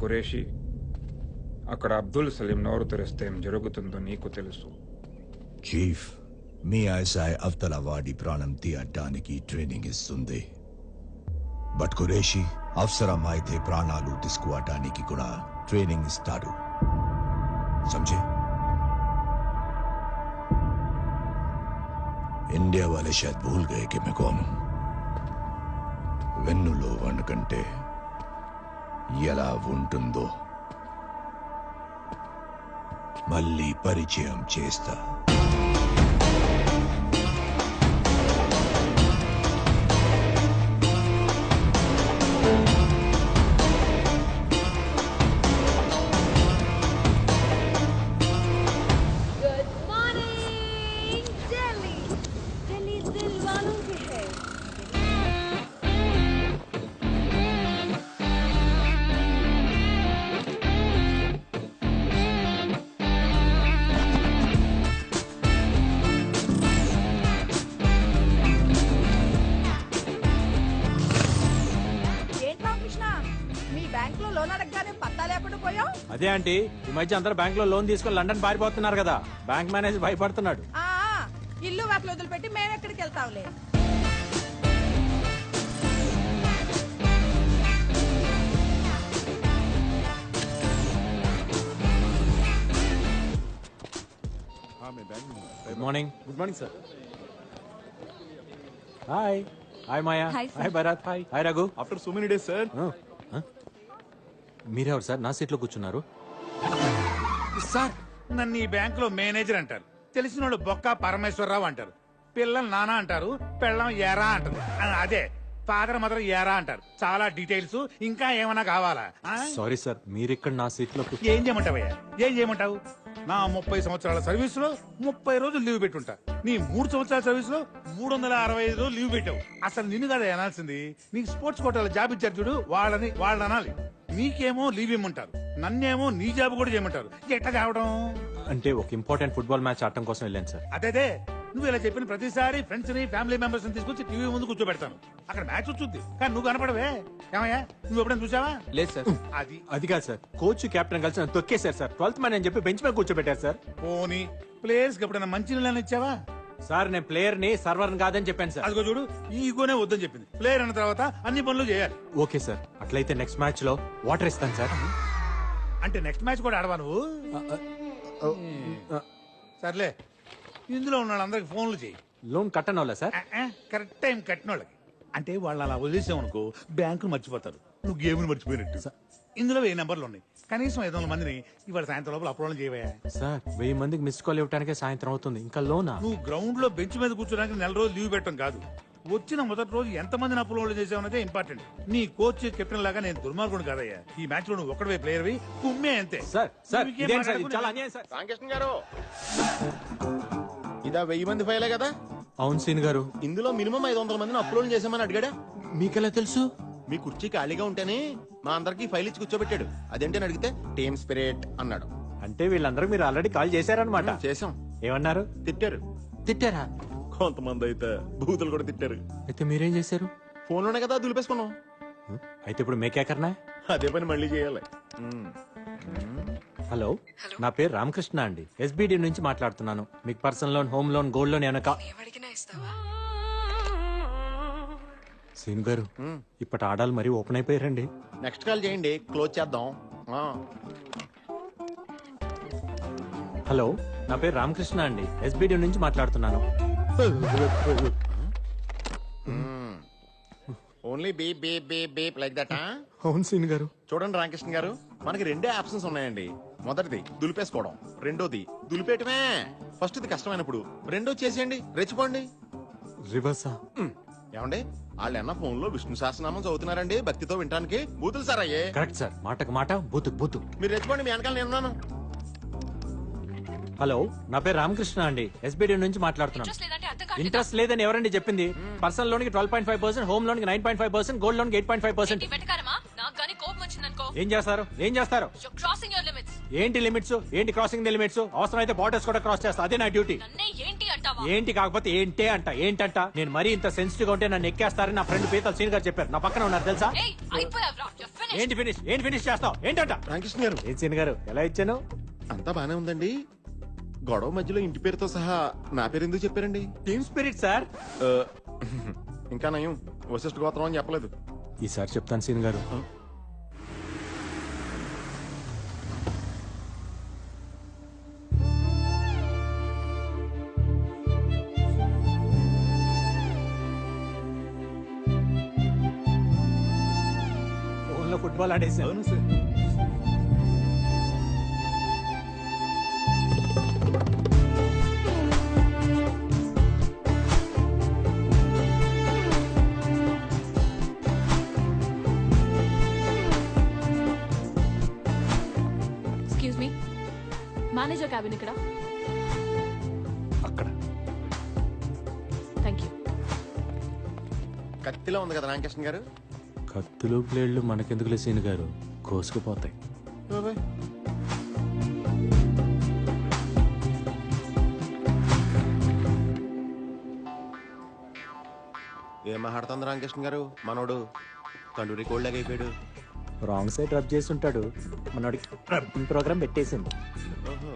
ఖురేషీ, అక్కడ అబ్దుల్ సలీం నోరు తెరిస్తే ఏం జరుగుతుందో నీకు తెలుసు. చీఫ్, మీ ఐఎస్ఐ అవతలవాడి ప్రాణం తీయటానికి ట్రైనింగ్ ఇస్తుంది. బట్ ఖురేషీ అవసరమైతే ప్రాణాలు తీసుకోవటానికి కూడా ట్రైనింగ్ ఇస్తాడు. समझे? इंडिया वाले शायद भूल गए कि मैं कौन हूं. వెన్నులో వణుకంటే ఎలా ఉంటుందో మళ్ళీ పరిచయం చేస్తా. అదే ఆంటీ, ఈ మధ్య అందరూ బ్యాంక్ లో లోన్ తీసుకుని లండన్ పారిపోతున్నారు కదా, బ్యాంక్ మేనేజర్ భయపడుతున్నాడు. ఇల్లు వాటిలో వదిలిపెట్టి మేము ఎక్కడికి వెళ్తాంలే. Good morning. Good morning sir. Hi. Hi Maya. Hi Bharat. Hi Raghu. After so many days sir. మీరెవరు సార్ నా సీట్ లో కూర్చున్నారు? సార్, నన్ను ఈ బ్యాంక్ లో మేనేజర్ అంటారు. తెలిసిన వాళ్ళు బొక్క పరమేశ్వరరావు అంటారు. పిల్లలు నానా అంటారు, పెళ్ళం ఏరా అంటారు. అదే ఫాదర్ మదర్ ఏరా అంటారు. చాలా డీటెయిల్స్ ఇంకా ఏమైనా కావాలా? సారీ సార్, మీరు ఇక్కడ నా సీట్ లో ఏం చేయమంటావయ్యా? ఏం చేయమంటావు? నా 30 సంవత్సరాల సర్వీస్ లో 30 రోజులు లీవ్ పెట్టుంటా. నీ 3 సంవత్సరాల సర్వీస్ లో 365 రోజులు లీవ్ పెట్టావు. అసలు నిన్ను కదా అనాల్సింది. నీకు స్పోర్ట్స్ కోటాలో జాబ్ ఇచ్చారు చూడు, వాళ్ళని అనాలి. నీకేమో లీవ్ ఇమ్మంటారు, నన్నేమో నీ జాబ్ కూడా చేయమంటారు. ఎట్లా కావడం? అంటే ఒక ఇంపార్టెంట్ ఫుట్బాల్ మ్యాచ్ ఆడటం కోసం వెళ్ళాను సార్. అదే నువ్వు ఇలా చెప్పిన ప్రతిసారి ఫ్రెండ్స్ ని ఫ్యామిలీ మెంబర్స్ ని తీసుకొచ్చి టీవీ ముందు కూర్చోబెడతాను. అక్కడ మ్యాచ్ వచ్చుద్ది కానీ నువ్వు కనపడవే. ఏమయ్యా, నువ్వు ఎప్పుడైనా చూసావా? లేదు సార్. అది కాదు సార్, కోచ్ కెప్టెన్ కలిసి నన్ను తొక్కేశారు సార్. 12th మ్యాన్ అని చెప్పి బెంచ్ మీద కూర్చోబెట్టారు సార్. పోనీ ప్లేయర్స్ కి ఎప్పుడైనా మంచి నీళ్ళని ఇచ్చావా? సార్ నేను ప్లేయర్ ని సర్వర్ కాదని చెప్పాను సార్. అదిగో చూడు, ఈగోనే వద్దని చెప్పింది. ప్లేయర్ అన్న తర్వాత అన్ని పనులు చేయాలి. ఓకే సార్, అట్లయితే నెక్స్ట్ మ్యాచ్ లో వాటర్ ఇస్తాను సార్. అంటే నెక్స్ట్ మ్యాచ్ కూడా ఆడవా నువ్వు? సర్లే, ఇందులో ఉన్న వాళ్ళందరికి ఫోన్లు చేయి. లోన్ కట్టను వాళ్ళ సార్? కరెక్ట్ టైం కట్టిన వాళ్ళకి. అంటే వాళ్ళు అలా వదిలేసామనుకో బ్యాంకులు మర్చిపోతారు, నువ్వు గేమ్ను మర్చిపోయినట్టు. ఇందులో 1000 నెంబర్లు ఉన్నాయి. కనీసం 500 మందిని ఇవాళ సాయంత్రం లోపల అప్రోల్ చేయవా? సార్ 1000 మందికి మిస్ కాల్ ఇవ్వడానికి సాయంత్రం అవుతుంది, ఇంకా లోనా? నువ్వు గ్రౌండ్ లో బెంచ్ మీద కూర్చోడానికి 4 రోజులు లీవ్ పెట్టడం కాదు, వచ్చిన మొదటి రోజు ఎంత మందిని అప్రోల్ చేసావనేదే ఇంపార్టెంట్. నీ కోచ్ కెప్టెన్ లాగా నేను దుర్మార్గుడు కాదయ్యా. ఈ మ్యాచ్ లో నువ్వు ఒక్కడే ప్లేయర్ కుమ్మే అంతే. సార్ సార్ ఇదేం సార్, ఇది చాలా అన్యాయం సార్. రామకృష్ణ గారు, ఇదా 1000 మంది ఫైలే కదా? అవును సీన్ గారు. ఇందులో మినిమం 500 మందిని అప్లోడ్ చేసామని అడిగాడా? మీకెలా తెలుసు? మీ కుర్చీ ఖాళీగా ఉంటేనే మా అందరికి ఫైల్ ఇచ్చి కూర్చోబెట్టాడు. అదేంటని అడిగితే టీమ్ స్పిరిట్ అన్నాడు. అంటే వీళ్ళందరూ మీరు ఆల్రెడీ కాల్ చేశారనమాట? చేసాం. ఏమన్నారు? తిట్టారు. తిట్టారా? కొంతమంది అయితే బూతులు కూడా తిట్టారు. అయితే మీరేం చేశారు? ఫోన్ లోనే కదా దులిపేసుకున్నాం. అయితే ఇప్పుడు మేకేకర్నా? అదే పని మళ్ళీ చేయాలి. హలో, నా పేరు రామకృష్ణ అండి, ఎస్బిడి నుంచి మాట్లాడుతున్నాను. మీకు personal loan, home loan, gold loan ఏమైనా సీన్ గారు, ఇప్పటి ఆడాలు మరీ ఓపెన్ అయిపోయారండి. నెక్స్ట్ కాల్ చేయండి, క్లోజ్ చేద్దాం. హలో, నా పేరు రామకృష్ణ అండి, ఎస్బిడి నుంచి మాట్లాడుతున్నాను. Only beep beep beep beep like that. అవును సీన్ గారు. చూడండి రామకృష్ణ గారు, మనకి 2 ఆప్షన్స్ ఉన్నాయండి. మొదటిది దులిపేసుకోవడం, రెండోది దులిపేయటమే. ఫస్ట్ ఇది కష్టమైనప్పుడు రెండో చేసేయండి, రెచ్చిపోండి. రివర్సా? ఏమండి, వాళ్ళు అన్న ఫోన్ లో విష్ణు సహస్రనామం చదువుతున్నారండి భక్తితో వినడానికి. బూతులు సార్ అయ్యే. కరెక్ట్ సార్, మాటకు మాట, బూతుకు బూతు. మీరు రెచ్చిపోండి, మీ వెనకాల నేనున్నాను. హలో, నా పేరు రామకృష్ణ అండి, ఎస్బిడి నుంచి మాట్లాడుతున్నాను. ఇంట్రెస్ట్ లేదని ఎవరండి చెప్పింది? పర్సనల్ లోన్ కి 12.5%, హోమ్ లోన్ కి 9.5%, గోల్డ్ లోన్ కి 8.5%. ఏం చేస్తారు? ఏం చేస్తారు? ఏంటి లిమిట్స్? ఏంటి క్రాసింగ్ ది లిమిట్స్? అవసరం అయితే బార్డర్స్ కూడా క్రాస్ చేస్తా, అదే నా డ్యూటీ. ఏంటి కాకపోతే ఏంటే అంట ఏంటంట నేను మరీ ఇంత సెన్సిటివ్ గా ఉంటే నన్ను ఎక్కేస్తారని నా ఫ్రెండ్ పీతల్ సీన్ గారు చెప్పారు. నా పక్కన ఉన్నారు తెలుసా? ఏంటి ఫినిష్ చేస్తావు ఏంటంట? రామకృష్ణ గారు ఏం సీన్ గారు ఎలా ఇచ్చాను? అంతా బానే ఉందండి. గొడవ మధ్యలో ఇంటి పేరుతో సహా నా పేరు ఎందుకు చెప్పారండి? Team spirit sir. ఆ, ఇంకా నయం వశిష్ఠ గోత్రం అని చెప్పలేదు. ఈసారి చెప్తాను సీన్ గారు. ఫోన్లో ఫుట్బాల్ ఆడేసాను. అవును sir. Excuse me, manager cabin ఇక్కడ. అక్కడ థ్యాంక్ యూ. కత్తిలో ఉంది కదా రామకృష్ణ గారు. కత్తులు ప్లేడ్లు మనకెందుకులే సీన్ గారు, కోసుకుపోతాయి. ఏం మాట్లాడుతుంది రామకృష్ణ గారు? మనోడు తండ్రి కోళ్ళగా అయిపోయాడు. రాంగ్ సైడ్ రబ్ చేసి ఉంటాడు. మనోడికి రబ్బింగ్ ప్రోగ్రామ్ పెట్టేసింది. ఓహో.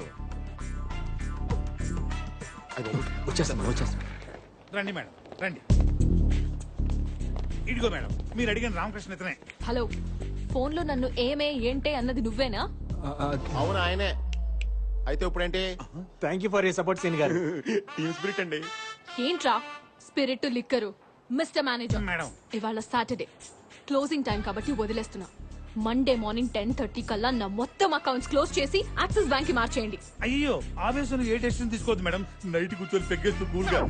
వచ్చేస్తాం. రండి మేడం రండి. ఇదిగో మేడం మీరు అడిగిన రామకృష్ణ ఇతనే. హలో, ఫోన్ లో నన్ను ఏమే ఏంటే అన్నది నువ్వేనా? అవును ఆయనే. అయితే ఇప్పుడేంటి? Thank you for you support సీన్ గారు. టీమ్ స్పిరిట్ అండి. ఏంట్రా spirit liquor? Mister manager, madam ఇవాళ సాటర్డే క్లోజింగ్ టైం కాబట్టి వదిలేస్తున్నా. మండే మార్నింగ్ 10:30 కల్లా నా మొత్తం అకౌంట్స్ క్లోజ్ చేసి యాక్సిస్ బ్యాంక్ కి మార్చేయండి. అయ్యో ఆవేశం ఏ డెసిషన్ తీసుకోవద్దు మేడం. నైట్ కూర్చొని పెగ్గేస్తూ కూల్ గా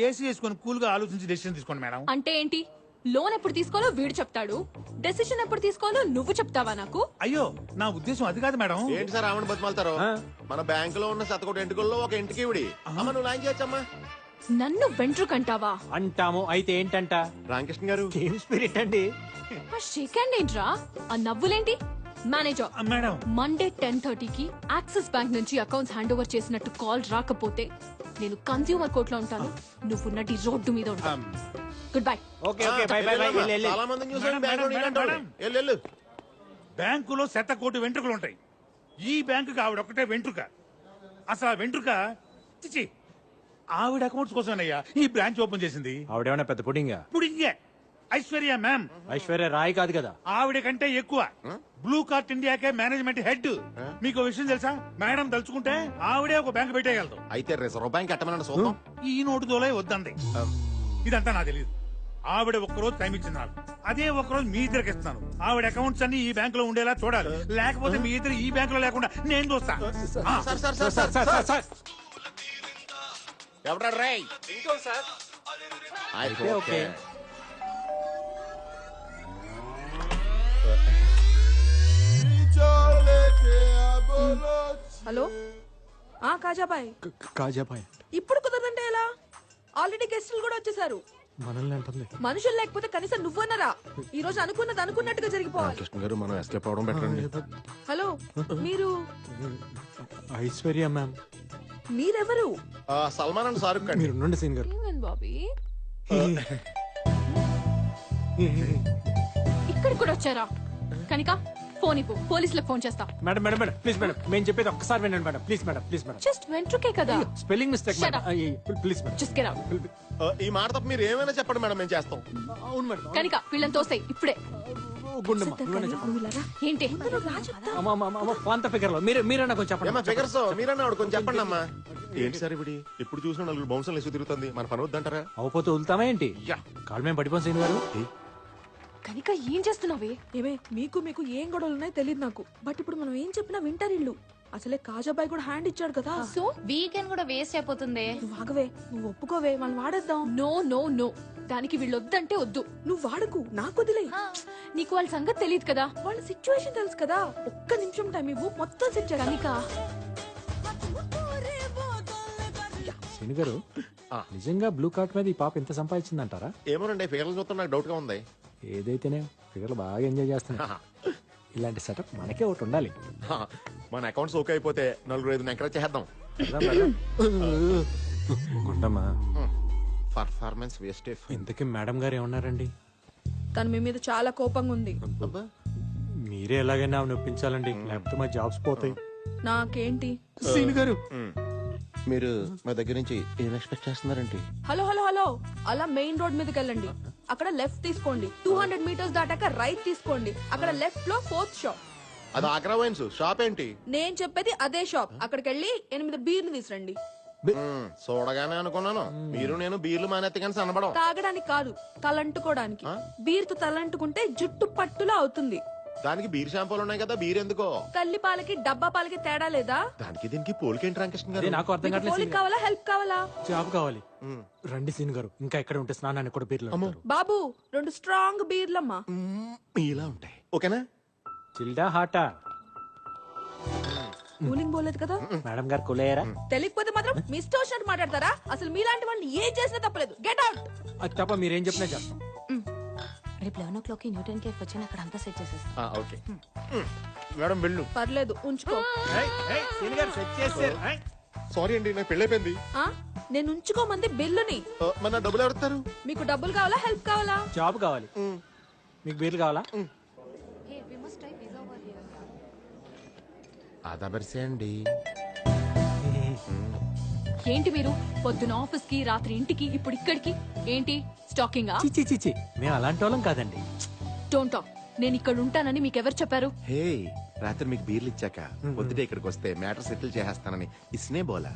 ఏసీ వేసుకొని కూల్ గా ఆలోచించి డెసిషన్ తీసుకోండి మేడం. అంటే ఏంటి? లోన్ ఎప్పుడు తీసుకోవాలో వీడు చెప్తాడు, డెసిషన్ ఎప్పుడు తీసుకోవాలో నువ్వు చెప్తావా నాకు? అయ్యో నా ఉద్దేశం అది కాదు మేడం. ఏంటి సార్ ఆవిడ బతిమాలతారు? మన బ్యాంక్ లో ఉన్న శతకోటి ఎంటుకల్లో ఒక ఇంటికి ఇవిడి. అమ్మ నువ్వు లాంచ్ చేయొచ్చమ్మా. నన్ను వెంట్రుకంటావా? అంటాము. అయితే ఏంటంట? రామకృష్ణ గారు టీమ్ స్పిరిట్ అండి. ఆ షేక్ హ్యాండ్ ఏంట్రా? ఆ నవ్వులేంటి? మేనేజర్, మేడం మండే 10:30కి యాక్సిస్ బ్యాంక్ నుంచి అకౌంట్స్ హ్యాండ్ ఓవర్ చేసినట్టు కాల్ రాకపోతే నేను కన్స్యూమర్ కోర్ట్ లో ఉంటాను, నువ్వు నటి రోడ్డు మీద ఉంటాను. Good bye. Okay by by by. చాలా మందిని చూసాను మేడం, బ్యాంక్ లో మేడం, నీలాంటి వాళ్ళని. మేడం. వెళ్ళు. బ్యాంకులో శతకోటి వెంట్రుకలు ఉంటాయి. ఈ బ్యాంకుకి ఆవిడ ఒకటే వెంట్రుక. అసలు ఆ వెంట్రుక చిచి ఆవిడ అకౌంట్స్ కోసమేనయ్యా ఈ బ్రాంచ్ ఓపెన్ చేసింది. ఆవిడేమన్నా పెద్ద పుడింగా? పుడింగే ఐశ్వర్య మ్యామ్. ఐశ్వర్య రాయ్ కాదు కదా. ఆవిడ కంటే ఎక్కువ. బ్లూ కార్ట్ ఇండియాకే మేనేజ్మెంట్ హెడ్. మీకు ఓ విషయం తెలుసా? మేడం తలుచుకుంటే ఆవిడే ఒక బ్యాంక్ పెట్టేయగలదు. అయితే రిజర్వ్ బ్యాంక్ ఎట్టమన్నా చూద్దాం. ఈ నోటు దోలే వద్దంది. ఇదంతా నాకు తెలియదు. ఆవిడ ఒక్కరోజు టైం ఇచ్చింది నాకు. అదే ఒక్కరోజు మీ ఇద్దరికి ఇస్తున్నాను. ఆవిడ అకౌంట్స్ అన్ని ఈ బ్యాంక్ లో ఉండేలా చూడాలి. లేకపోతే మీ ఇద్దరు ఈ బ్యాంక్ లో లేకుండా నేను చూస్తా. సార్ ఎవడా రై? ఓకే. హలో కాజాబాయ్, కాజాబాయ్ ఇప్పుడు కుదరదంటే ఎలా? ఆల్రెడీ గెస్టులు కూడా వచ్చేసారు. మనల్ని అంటుంది. మనుషులు లేకపోతే కనీసం నువ్వన్నరా? ఈ రోజు అనుకున్నది అనుకున్నట్టుగా జరిగిపోవాలి. కృష్ణ గారు మనం ఎస్కేప్ అవడం బెటర్ అండి. హలో, మీరు ఐశ్వర్య మ్యామ్. మీరెవరు? సల్మాన్ అండ్ షారుఖ్ అండి. మీరు ఉండండి సీన్ గారు. ఏమైంది బాబీ? ఇక్కడికి కూడా వచ్చారా? కనిక ఫోన్ ఇవ్వు, పోలీసులకు ఫోన్ చేస్తా. Madam madam madam please madam, మేము చెప్పేది ఒక్కసారి వినండి madam. Please madam, please madam. Just వెంట్రుకే కదా. Spelling mistake Shut madam. up. Please madam. Just get out. ఈ మాట తప్ప మీరు ఏమైనా చెప్పండి మేడం, మేము చేస్తాం. అవును మేడం. కనిక వీళ్ళని తోస్తాయి ఇప్పుడే. గుండమ్మ నువ్వనే చెప్పండి. నువ్వు ఇలారా? ఏంటి? పాంత ఫిగర్ లో మీరన్నా కొంచెం చెప్పండి. ఏమా ఫిగర్స్ మీరన్నా ఆవిడ కొంచెం చెప్పండి అమ్మా. ఏంటి సార్ ఇప్పుడు ఎప్పుడు చూసినా నలుగురు బౌన్సర్లు వేసి తిరుగుతుంది. మన పని వద్దంటారా? అవపోతే వదులుతామా ఏంటి? కాళ్ళు మేము పడిపోం సీన్ గారు. కనిక ఏం చేస్తున్నావే? ఏమే మీకు ఏం గొడవలు ఉన్నాయో తెలియదు నాకు. బట్ ఇప్పుడు మనం ఏం చెప్పినా వింటారు ఇల్లు. అసలే కాజాబాయ్ కూడా హ్యాండ్ ఇచ్చాడు కదా. సో వీకెండ్ కూడా వేస్ట్ అయిపోతుంది. నువ్వు ఆగవే, నువ్వు ఒప్పుకోవే, మనం వాడేద్దాం. నో నో నో, దానికి వీళ్ళు వద్దంటే వద్దు. నువ్వు వాడకు, నాకు వదిలే. నీకు వాళ్ళ సంగతి తెలియదు కదా. వాళ్ళ సిచ్యువేషన్ తెలుసు కదా. ఒక్క నిమిషం టైం ఇవ్వు, మొత్తం సెట్ చేయాలి. కనిక సీన్ గారు నిజంగా బ్లూ కార్ట్ మీద ఈ పాప ఎంత సంపాదించిందంటారా? ఏమోనండి ఫిగర్లు చూస్తే నాకు డౌట్ గా ఉంది. ఏదైతేనే ఫిగర్లు బాగా ఎంజాయ్ చేస్తున్నా. ఇలాంటి సెటప్ మనకే ఒకటి ఉండాలి. మన అకౌంట్స్ ఓకే అయిపోతే నలుగురు ఐదు ఎంకరేజ్ చేద్దాం. గుండమ్మా పర్ఫార్మెన్స్ వేస్ట్. ఇంతకీ మేడం గారు ఏమన్నారండి? తను మీ మీద చాలా కోపంగా ఉంది. మీరే ఎలాగైనా ఆమె ఒప్పించాలండి, లేకపోతే మా జాబ్స్ పోతాయి. నాకేంటి? సీన్ గారు మీరు మా దగ్గర నుంచి ఏం ఎక్స్పెక్ట్ చేస్తున్నారండి? హలో హలో హలో, అలా మెయిన్ రోడ్ మీదకి వెళ్ళండి. అక్కడ లెఫ్ట్ తీసుకోండి. 200 మీటర్స్ దాటాక రైట్ తీసుకోండి. అక్కడ లెఫ్ట్ లో 4th షాప్. అది ఆగ్రా వైన్స్ షాప్ ఏంటి? నేను చెప్పేది అదే షాప్. అక్కడికి వెళ్ళి 8 బీర్లు తీసురండి. చూడగానే అనుకున్నాను మీరు నేను బీర్లు మానేత్తగానే సన్నబడం. తాగడానికి కాదు, తలంటుకోవడానికి. బీర్తో తలంటుకుంటే జుట్టు పట్టులా అవుతుంది. దానికి బీర్ షాంపూలు ఉన్నాయి కదా, బీర్ ఎందుకో? తల్లి పాలకి డబ్బా పాలకి తేడా లేదా? దానికి దీనికి పోలికేంటి రామకృష్ణ అదే గారు? నాకు అర్థం మీకు కావట్లేదు. పోలిక కావాలా, హెల్ప్ కావాలా? జాబ్ కావాలి. రండి సీన్ గారు, ఇంకా ఎక్కడ ఉంటే స్నానాన్ని కూడా బీర్లు అమ్ముతారు. బాబు 2 స్ట్రాంగ్ బీర్లమ్మా. ఇలా ఉంటాయి, ఓకేనా? చిల్డా హాటా? కూలింగ్ పోలేదు కదా? మేడం గారు కులేయరా? తెలియకపోతే మాత్రం మీ ఇష్టం వచ్చినట్టు మాట్లాడతారా? అసలు మీలాంటి వాళ్ళు ఏం చేసినా తప్పలేదు. Get out. అది తప్ప మీరేం చెప్పినా చేస్తాం. రేపు 11 o'clock న్యూటన్ కేఫ్ వచ్చి అక్కడ అంతా సెట్ చేసేస్తా. ఓకే మేడం వెళ్ళు. పర్లేదు, ఉంచుకో. సారీ అండి, నాకు పెళ్ళైపోయింది. ఆ? నేను ఉంచుకోమంది బిల్లుని. మన డబ్బులు ఎవరుతారు? మీకు డబ్బులు కావాలా, హెల్ప్ కావాలా? జాబ్ కావాలి. మీకు బీర్లు కావాలా? ఆదాబర్సే అండి. ఏంటి మీరు పొద్దున ఆఫీస్ కి, రాత్రి ఇంటికి, ఇప్పుడు ఇక్కడికి ఏంటి? స్టాకింగా? చిచి చిచి, మేము అలాంటి వాళ్ళం కాదండి. Don't talk. నేను ఇక్కడ ఉంటానని మీకు ఎవరు చెప్పారు? హే, రాత్రి మీకు బీర్లు ఇచ్చాక పొద్దుటే ఇక్కడికి వస్తే మ్యాటర్ సెటిల్ చేసేస్తానని ఇస్నే బోలా.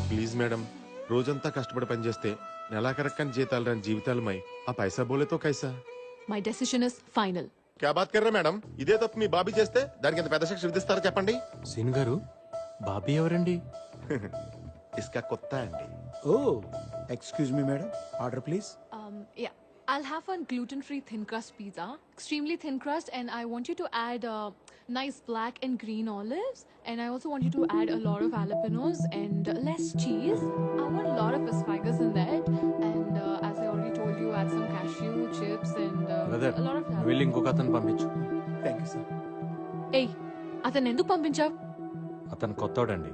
ప్లీజ్ మేడం, రోజంతా కష్టపడి పనిచేస్తే నెలాఖరక్కని జీతాలు రాని జీవితాలమై ఆ పైసా బోలేతో కైసా. My decision is final. క్యా బాత్ కర్రా మేడం? ఇదే తప్పు మీ బాబీ చేస్తే దానికి ఎంత పెద్ద శిక్ష విధిస్తారో చెప్పండి. సీన్ గారు, బాబీ ఎవరండి? ఇస్కా కొత్త అండి. Oh excuse me madam, order please. Yeah, I'll have one gluten-free thin crust pizza, extremely thin crust, and I want you to add nice black and green olives, and I also want you to add a lot of jalapenos and less cheese. I want a lot of asparagus in that, and as I already told you, add some cashew chips and brother, a lot of jalapenos. వెళ్ళి ఇంకొక అతను పంపించు. Thank you sir. Hey, అతను ఎందుకు పంపించావు? అతను కొత్తోడండి.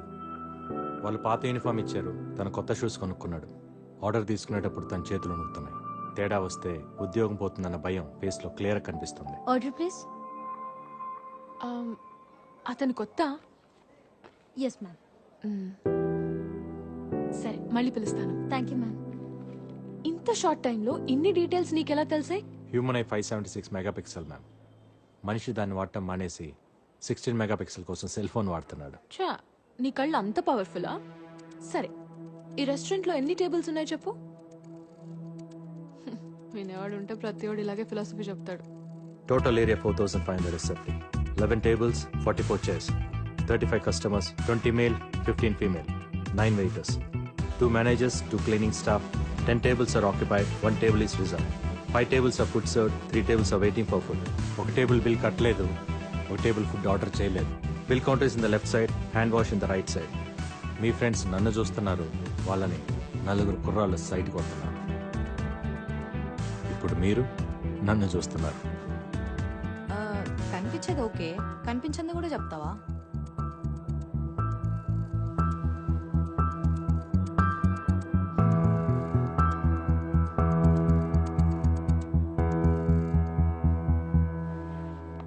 వాళ్ళు పాత uniform ఇచ్చారు, తన కొత్త షూస్ కొనుక్కున్నాడు. ఆర్డర్ తీసుకునేటప్పుడు తన చేతులు వణుకుతున్నాయి. తేడా వస్తే ఉద్యోగం పోతుందన్న భయం ఫేస్ లో క్లియర్ కనిపిస్తుంది. Order please. అతను కొత్త? Yes ma'am. సరే, మళ్ళీ పిలుస్తాను. Thank you ma'am. ఇంత షార్ట్ టైంలో ఇన్ని డీటెయిల్స్ నీకెలా తెలిసాయి? Human eye 576 megapixel ma'am. మనిషి దాన్ని వాడటం మానేసి 16 మెగాపిక్సెల్ కోసం సెల్ ఫోన్ వాడుతున్నాడు. చా, నీ కళ్ళు అంత పవర్ఫుల్లా? సరే, ఈ రెస్టారెంట్ లో ఎన్ని టేబుల్స్ ఉన్నాయి చెప్పు. వినేవాడు ఉంటే ప్రతివాడు ఇలాగే ఫిలాసఫీ చెప్తాడు. Total area 4570. 11 tables, 44 chairs. 35 customers, 20 male, 15 female. 9 waiters. 2 managers, 2 cleaning staff. 10 tables are occupied, 1 table is reserved. 5 tables are food served, 3 tables are waiting for food. ఒక టేబుల్ బిల్ కట్టలేదు, ఒక టేబుల్ ఫుడ్ ఆర్డర్ చేయలేదు. Bill counter is in the left side, hand wash in the right side. Me friends నన్ను చూస్తున్నారు, వాళ్ళని నలుగురు కుర్రాళ్ళు side కొడుతున్నారు. ఇప్పుడు మీరు నన్ను చూస్తున్నారు. కనిపించేది ఓకే, కనిపించింది కూడా చెప్తావా?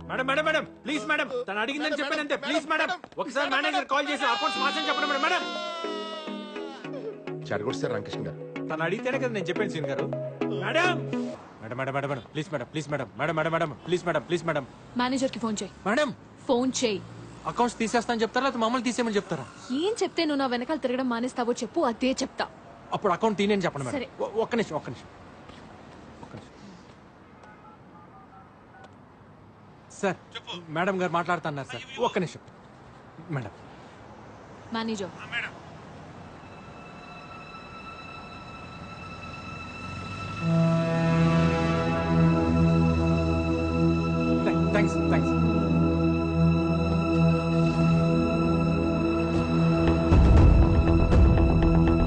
Madam madam madam, please madam, తను అడిగిందని చెప్పానంతే. ప్లీజ్ మేడం, ఒకసారి మేనేజర్ కాల్ చేసి అకౌంట్స్ మార్చని చెప్పండి మేడం. మేడం చెడగొట్టారు రామకృష్ణ గారు. తను అడిగితేనే కదా నేను చెప్పాను సీన్ గారు. Madam madam madam madam madam please madam, please madam, madam madam madam please madam, please madam. Manager కి ఫోన్ చేయి. మేడం ఫోన్ చేయి. అకౌంట్స్ తీసేస్తాను చెప్తారా, లేకపోతే మమ్మల్ని తీసేయమని చెప్తారా? ఏం చెప్తే నువ్వు నా వెనకాల తిరగడం మానేస్తావో చెప్పు, అదే చెప్తా. అప్పుడు అకౌంట్ తీయని చెప్పండి మేడం. సరే. ఒక్క నిమిషం, ఒక్క నిమిషం, ఒక్క నిమిషం. సార్, మేడం గారు మాట్లాడుతున్నారు సార్, ఒక్క నిమిషం. Madam manager